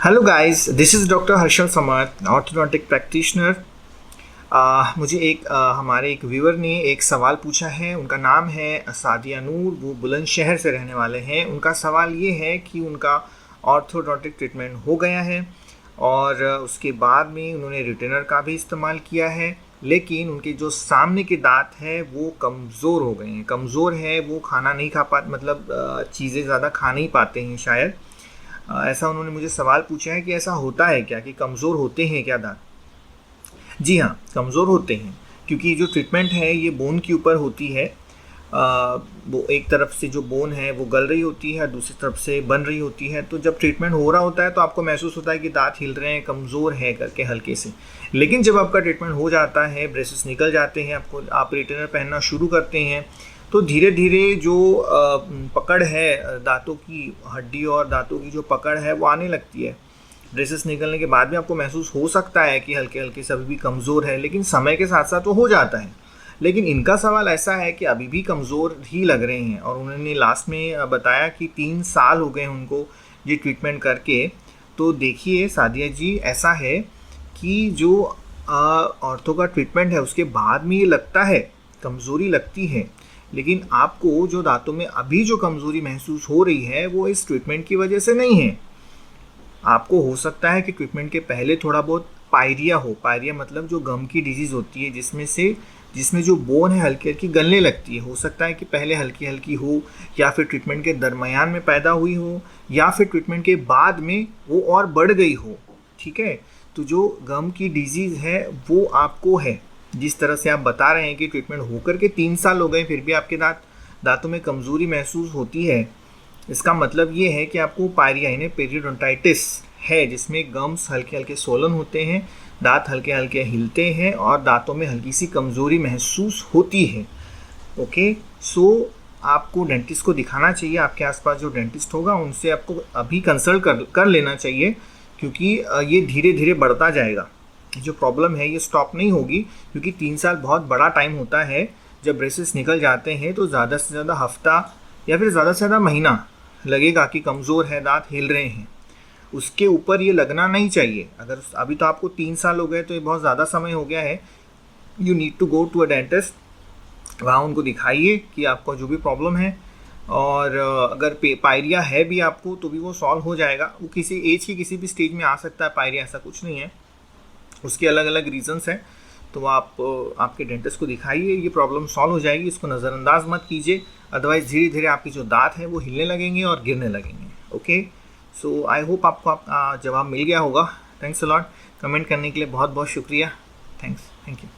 Hello guys, this is doctor Harshal Samarth, orthodontic practitioner. हमारे एक viewer ने एक सवाल पूछा है। उनका नाम है सादिया नूर, वो बुलंदशहर से रहने वाले हैं। उनका सवाल ये है कि उनका ऑर्थोडोंटिक ट्रीटमेंट हो गया है और उसके बाद में उन्होंने रिटेनर का भी इस्तेमाल किया है, लेकिन उनके जो सामने के दांत हैं वो कमज़ोर हो गए हैं। कमज़ोर है, वो खाना नहीं खा पा मतलब चीज़ें ज़्यादा खा नहीं पाते हैं शायद। ऐसा उन्होंने मुझे सवाल पूछा है कि ऐसा होता है क्या, कि कमज़ोर होते हैं क्या दांत? जी हाँ, कमज़ोर होते हैं, क्योंकि जो ट्रीटमेंट है ये बोन के ऊपर होती है। वो एक तरफ से जो बोन है वो गल रही होती है, दूसरी तरफ से बन रही होती है। तो जब ट्रीटमेंट हो रहा होता है तो आपको महसूस होता है कि दांत हिल रहे हैं, कमज़ोर है करके हल्के से। लेकिन जब आपका ट्रीटमेंट हो जाता है, ब्रेसेस निकल जाते हैं, आप रिटेनर पहनना शुरू करते हैं, तो धीरे धीरे जो पकड़ है दांतों की हड्डी और दांतों की जो पकड़ है वो आने लगती है। ब्रेसेस निकलने के बाद भी आपको महसूस हो सकता है कि हल्के हल्के से अभी भी कमज़ोर है, लेकिन समय के साथ साथ वो हो जाता है। लेकिन इनका सवाल ऐसा है कि अभी भी कमज़ोर ही लग रहे हैं, और उन्होंने लास्ट में बताया कि 3 साल हो गए उनको ये ट्रीटमेंट करके। तो देखिए सादिया जी, ऐसा है कि जो ऑर्थो का ट्रीटमेंट है उसके बाद में ये लगता है, कमज़ोरी लगती है, लेकिन आपको जो दांतों में अभी जो कमज़ोरी महसूस हो रही है वो इस ट्रीटमेंट की वजह से नहीं है। आपको हो सकता है कि ट्रीटमेंट के पहले थोड़ा बहुत पायरिया हो। पायरिया मतलब जो गम की डिजीज़ होती है, जिसमें जो बोन है हल्की हल्की गलने लगती है। हो सकता है कि पहले हल्की हल्की हो, या फिर ट्रीटमेंट के दरमियान में पैदा हुई हो, या फिर ट्रीटमेंट के बाद में वो और बढ़ गई हो। ठीक है, तो जो गम की डिजीज़ है वो आपको है। जिस तरह से आप बता रहे हैं कि ट्रीटमेंट होकर के 3 साल हो गए फिर भी आपके दांतों में कमज़ोरी महसूस होती है, इसका मतलब ये है कि आपको पायरिया यानी पेरियोडोंटाइटिस है, जिसमें गम्स हल्के हल्के सोलन होते हैं, दांत हल्के हल्के हिलते हैं और दांतों में हल्की सी कमज़ोरी महसूस होती है। ओके, सो आपको डेंटिस्ट को दिखाना चाहिए। आपके आसपास जो डेंटिस्ट होगा उनसे आपको अभी कंसल्ट कर लेना चाहिए, क्योंकि ये धीरे धीरे बढ़ता जाएगा। जो प्रॉब्लम है ये स्टॉप नहीं होगी, क्योंकि 3 साल बहुत बड़ा टाइम होता है। जब ब्रेसेस निकल जाते हैं तो ज़्यादा से ज़्यादा हफ्ता या फिर ज़्यादा से ज़्यादा महीना लगेगा कि कमज़ोर है, दांत हिल रहे हैं। उसके ऊपर ये लगना नहीं चाहिए। अगर अभी तो आपको 3 साल हो गए तो ये बहुत ज़्यादा समय हो गया है। You need to go to a dentist, वहाँ उनको दिखाइए कि आपका जो भी प्रॉब्लम है, और अगर पायरिया है भी आपको तो भी वो सॉल्व हो जाएगा। वो किसी एज की किसी भी स्टेज में आ सकता है पायरिया, ऐसा कुछ नहीं है। उसके अलग अलग रीजंस हैं, तो आप आपके डेंटिस्ट को दिखाइए, ये प्रॉब्लम सॉल्व हो जाएगी। इसको नज़रअंदाज मत कीजिए, अदरवाइज़ धीरे धीरे आपके जो दांत हैं वो हिलने लगेंगे और गिरने लगेंगे। ओके, सो आई होप आपको आपका जवाब मिल गया होगा। Thanks a lot. कमेंट करने के लिए बहुत बहुत शुक्रिया। Thank you.